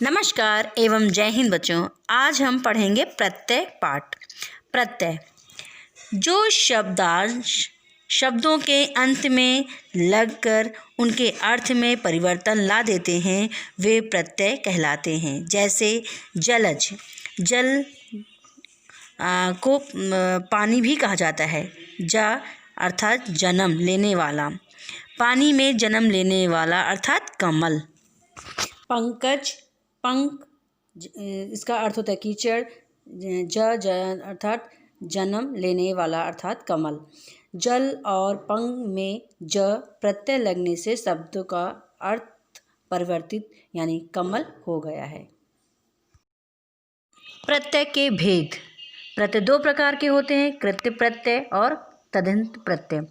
नमस्कार एवं जय हिंद बच्चों। आज हम पढ़ेंगे प्रत्यय पाठ। प्रत्यय जो शब्दांश शब्दों के अंत में लगकर उनके अर्थ में परिवर्तन ला देते हैं वे प्रत्यय कहलाते हैं। जैसे जलज, जल को पानी भी कहा जाता है। जा अर्थात जन्म लेने वाला, पानी में जन्म लेने वाला अर्थात कमल। पंकज, पंख इसका अर्थ होता है कीचड़। ज अर्थात जन्म लेने वाला अर्थात कमल। जल और पंख में ज प्रत्यय लगने से शब्द का अर्थ परिवर्तित यानी कमल हो गया है। प्रत्यय के भेद। प्रत्यय दो प्रकार के होते हैं, कृत्य प्रत्यय और तदंत प्रत्यय।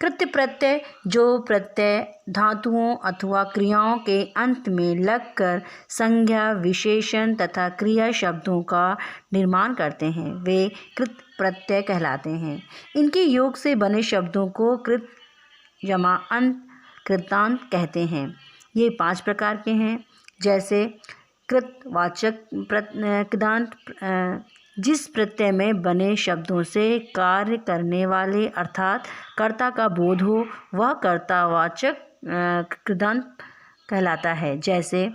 कृत्य प्रत्यय जो प्रत्यय धातुओं अथवा क्रियाओं के अंत में लगकर संज्ञा, विशेषण तथा क्रिया शब्दों का निर्माण करते हैं वे कृत प्रत्यय कहलाते हैं। इनके योग से बने शब्दों को कृत जमा अंत कृतांत कहते हैं। ये 5 प्रकार के हैं। जैसे कृतवाचक कृतांत, जिस प्रत्यय में बने शब्दों से कार्य करने वाले अर्थात कर्ता का बोध हो वह कर्तावाचक कृतांत कहलाता है। जैसे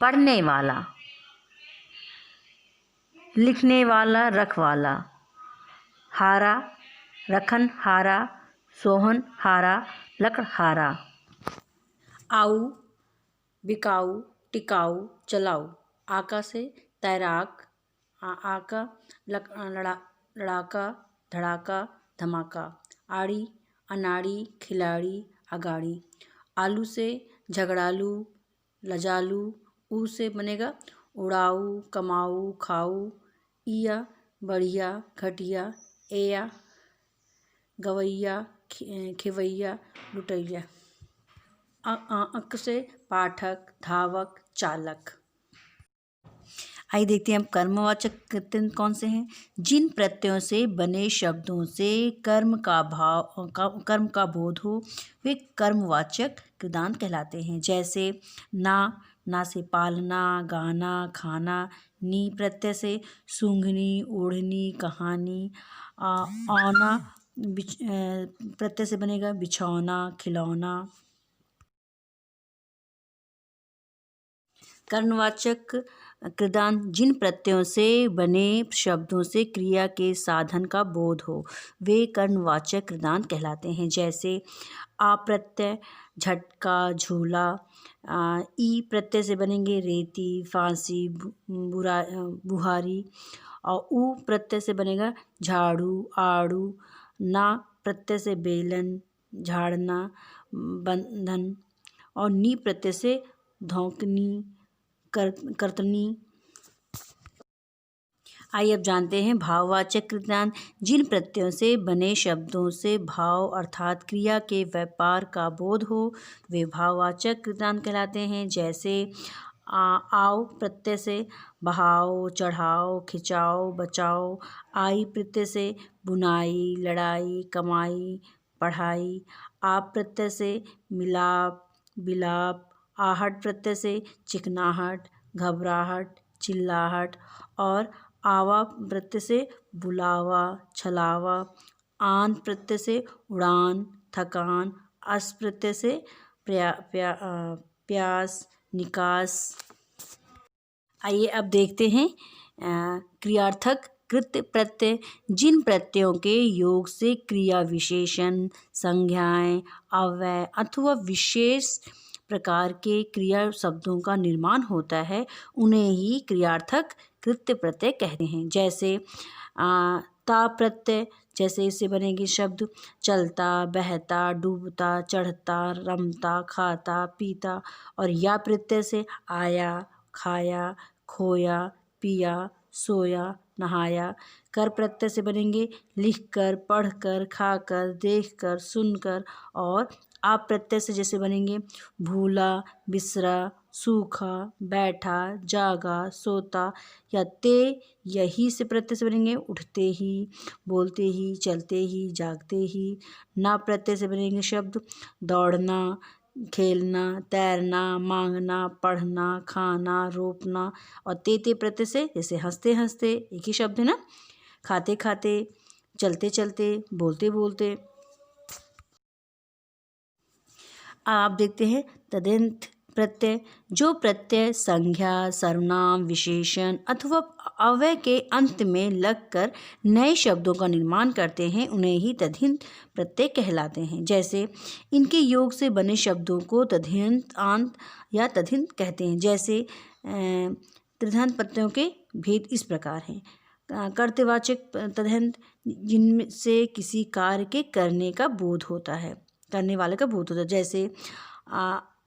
पढ़ने वाला, लिखने वाला, रखवाला, हारा, रखन हारा, सोहन हारा, लकड़हारा। आऊ, बिकाऊ, टिकाऊ, चलाऊ। आका से तैराक, आका, लड़ाका, धड़ाका, धमाका। आड़ी, अनाड़ी, खिलाड़ी, अगाड़ी। आलू से झगड़ालू, लजालू। ऊ से बनेगा उड़ाऊ, कमाऊ, खाऊ। इया, बढ़िया, घटिया। एया, गवैया, खिवैया, लुटैया। अक से पाठक, धावक, चालक। आइए देखते हैं हम कर्मवाचक कृत्य कौन से हैं। जिन प्रत्ययों से बने शब्दों से कर्म का बोध हो वे कर्मवाचक कृतांत कहलाते हैं। जैसे ना से पालना, गाना, खाना। नी प्रत्यय से सूंघनी, ओढ़नी, कहानी। औना प्रत्यय से बनेगा बिछौना, खिलौना। कर्मवाचक कृतांत जिन प्रत्ययों से बने शब्दों से क्रिया के साधन का बोध हो वे कर्मवाचक कृतांत कहलाते हैं। जैसे आ प्रत्यय झटका, झूला। ई प्रत्यय से बनेंगे रेती, फांसी, बुहारी। और ऊ प्रत्यय से बनेगा झाड़ू, आड़ू। ना प्रत्यय से बेलन, झाड़ना, बंधन। और नी प्रत्यय से धौंकनी, कर्तनी। आइए अब जानते हैं भाववाचक कृतांत। जिन प्रत्ययों से बने शब्दों से भाव अर्थात क्रिया के व्यापार का बोध हो वे भाववाचक कृतांत कहलाते हैं। जैसे आओ प्रत्यय से बहाओ, चढ़ाओ, खिंचाओ, बचाओ। आई प्रत्यय से बुनाई, लड़ाई, कमाई, पढ़ाई। आप प्रत्यय से मिलाप, बिलाप। आहट प्रत्यय से चिकनाहट, घबराहट, चिल्लाहट। और आवा प्रत्यय से बुलावा, छलावा। आन प्रत्यय से उड़ान, थकान। अस प्रत्यय से प्यास, निकास। आइए अब देखते हैं क्रियार्थक कृत्य प्रत्यय। जिन प्रत्ययों के योग से क्रिया विशेषण, संज्ञाएं, अव्यय अथवा विशेष प्रकार के क्रिया शब्दों का निर्माण होता है उन्हें ही क्रियार्थक कृत्य प्रत्यय कहते हैं। जैसे ता प्रत्यय, जैसे इससे बनेंगे शब्द चलता, बहता, डूबता, चढ़ता, रमता, खाता, पीता। और या प्रत्यय से आया, खाया, खोया, पिया, सोया, नहाया। कर प्रत्यय से बनेंगे लिखकर, पढ़कर, खाकर, देखकर, सुनकर। और आप प्रत्यय से जैसे बनेंगे भूला, बिसरा, सूखा, बैठा, जागा, सोता। या ते यही से प्रत्यय से बनेंगे उठते ही, बोलते ही, चलते ही, जागते ही। ना प्रत्यय से बनेंगे शब्द दौड़ना, खेलना, तैरना, मांगना, पढ़ना, खाना, रोपना। और ते ते प्रत्यय से जैसे हंसते हंसते, एक ही शब्द है ना, खाते खाते, चलते चलते, बोलते बोलते। आप देखते हैं तदंत प्रत्यय। जो प्रत्यय संज्ञा, सर्वनाम, विशेषण अथवा अव्यय के अंत में लगकर नए शब्दों का निर्माण करते हैं उन्हें ही तद्धित प्रत्यय कहलाते हैं। जैसे इनके योग से बने शब्दों को तद्धित आंत या तद्धित कहते हैं। जैसे तद्धित प्रत्ययों के भेद इस प्रकार हैं। कर्तवाचक तद्धित, जिनसे किसी कार्य के करने का बोध होता है, करने वाले का बोध होता है। जैसे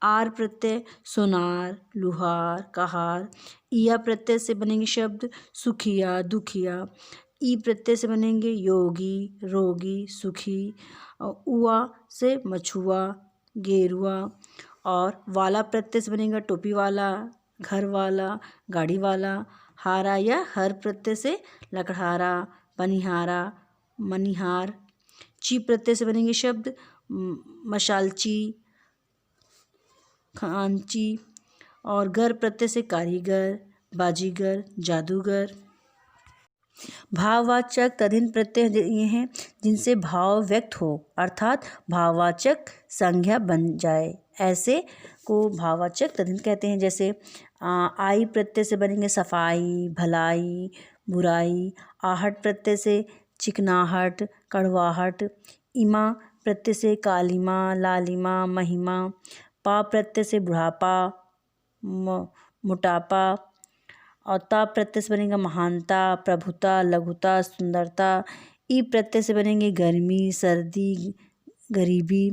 आर प्रत्यय सोनार, लुहार, कहार। इया प्रत्यय से बनेंगे शब्द सुखिया, दुखिया। ई प्रत्यय से बनेंगे योगी, रोगी, सुखी। उआ से मछुआ, गेरुआ। और वाला प्रत्यय से बनेगा टोपी वाला, घर वाला, गाड़ी वाला। हारा या हर प्रत्यय से लकड़हारा, पनिहारा, मनिहार। ची प्रत्यय से बनेंगे शब्द मशालची, खांची। और गर प्रत्यय से कारीगर, बाजीगर, जादूगर। भाववाचक तद्धित प्रत्यय ये हैं जिनसे भाव व्यक्त हो, अर्थात भाववाचक संज्ञा बन जाए, ऐसे को भाववाचक तद्धित कहते हैं। जैसे आई प्रत्यय से बनेंगे सफाई, भलाई, बुराई। आहट प्रत्यय से चिकनाहट, कड़वाहट। इमा प्रत्यय से कालिमा, लालिमा, महिमा। पा प्रत्यय से बुढ़ापा, मोटापा। और ता प्रत्यय से बनेगा महानता, प्रभुता, लघुता, सुंदरता। ई प्रत्यय से बनेंगे गर्मी, सर्दी, गरीबी।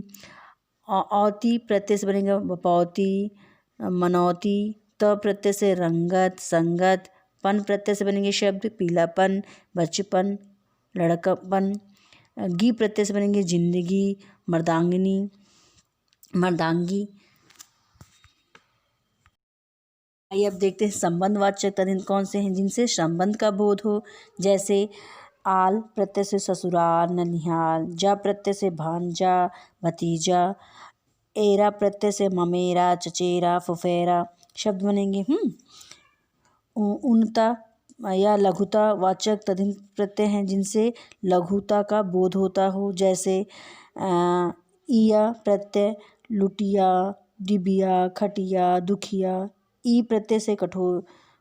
औती प्रत्यय से बनेगा बपौती, मनौती। त प्रत्यय से रंगत, संगत। पन प्रत्यय से बनेंगे शब्द पीलापन, बचपन, लड़कपन। गी प्रत्यय से बनेंगे जिंदगी, मर्दांगिनी, मर्दांगी। आइए अब देखते हैं संबंधवाचक तद्धित कौन से हैं जिनसे संबंध का बोध हो। जैसे आल प्रत्यय से ससुराल, ननिहाल। जा प्रत्यय से भांजा, भतीजा। एरा प्रत्यय से ममेरा, चचेरा, फुफेरा। शब्द बनेंगे उन्नता या लघुता वाचक तद्धित प्रत्यय हैं जिनसे लघुता का बोध होता हो। जैसे इया प्रत्यय लुटिया, डिबिया, खटिया, दुखिया। ई प्रत्यय से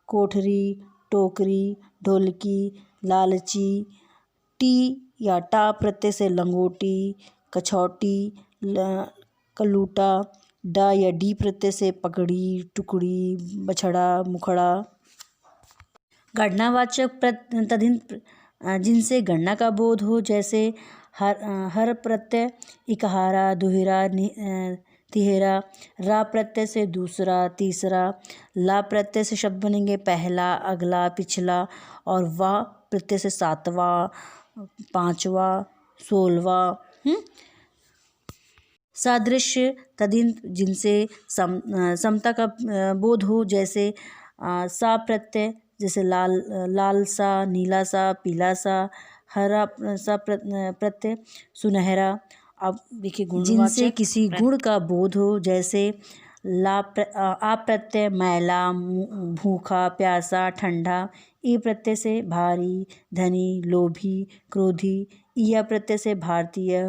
कोठरी, टोकरी, ढोलकी, लालची। टी या टा प्रत्यय से लंगोटी, कछौटी, कलूटा। डा या डी प्रत्यय से पकड़ी, टुकड़ी, बछड़ा, मुखड़ा। गणनावाचक तद्धित जिनसे गणना का बोध हो। जैसे हर प्रत्यय इकहारा, दुहिरा, तिहेरा। रा प्रत्यय से दूसरा, तीसरा। ला प्रत्यय से शब्द बनेंगे पहला, अगला, पिछला। और वा प्रत्यय से सातवां, पांचवा, 16वां। सादृश्य तद्धित जिनसे समता का बोध हो। जैसे सा प्रत्यय जैसे लाल सा, नीला सा, पीला सा। हरा सा प्रत्यय सुनहरा। अब देखिए जिनसे किसी गुण का बोध हो। जैसे आ प्रत्यय मैला, भूखा, प्यासा, ठंडा। ई प्रत्यय से भारी, धनी, लोभी, क्रोधी। इया प्रत्यय से भारतीय,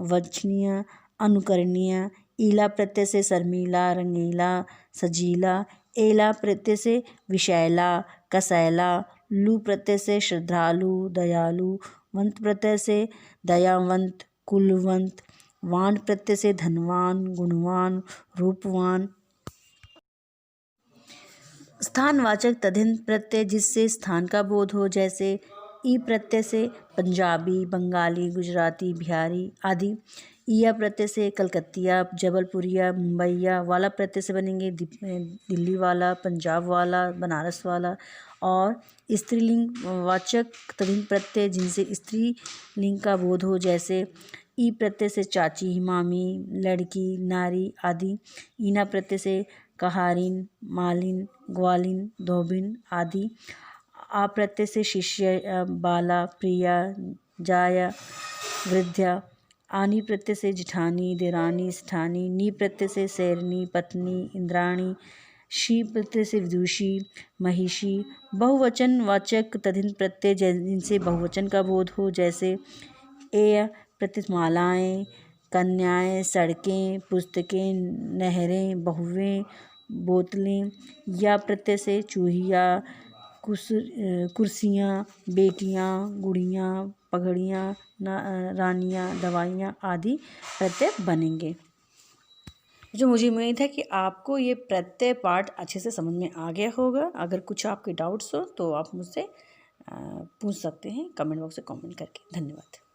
वांछनीय, अनुकरणीय। ईला प्रत्यय से शर्मीला, रंगीला, सजीला। एला प्रत्यय से विषैला, कसैला। लू प्रत्यय से श्रद्धालु, दयालु। वंत प्रत्यय से दयावंत, कुलवंत। वान प्रत्यय से धनवान, गुणवान, रूपवान। स्थानवाचक तद्धित प्रत्यय जिससे स्थान का बोध हो। जैसे ई प्रत्यय से पंजाबी, बंगाली, गुजराती, बिहारी आदि। इया प्रत्यय से कलकत्तिया, जबलपुरिया, मुंबईया। वाला प्रत्यय से बनेंगे दिल्ली वाला, पंजाब वाला, बनारस वाला। और स्त्रीलिंग वाचक तद्धित प्रत्यय जिनसे स्त्रीलिंग का बोध हो। जैसे ई प्रत्यय से चाची, मामी, लड़की, नारी आदि। ईना प्रत्यय से कहारिन, मालिन, ग्वालिन, धोबिन आदि। आ प्रत्यय से शिष्य, बाला, प्रिया, जाया, वृद्धा आनी प्रत्यय से जिठानी, देरानी, सेठानी। नी प्रत्यय से शेरनी, पत्नी, इंद्राणी। शी प्रत्यय से विदुषी, महिषी। बहुवचन वाचक तद्धित प्रत्यय जिनसे बहुवचन का बोध हो, जैसे ए प्रत्यय मालाएँ, कन्याएँ, सड़कें, पुस्तकें, नहरें, बहुएँ, बोतलें। या प्रत्यय से चूहिया, कुर्सियाँ, बेटियाँ, गुड़ियाँ, पगड़ियाँ, रानियाँ, दवाइयाँ आदि प्रत्यय बनेंगे। जो मुझे उम्मीद है कि आपको ये प्रत्यय पाठ अच्छे से समझ में आ गया होगा। अगर कुछ आपके डाउट्स हो तो आप मुझसे पूछ सकते हैं कमेंट बॉक्स में कमेंट करके। धन्यवाद।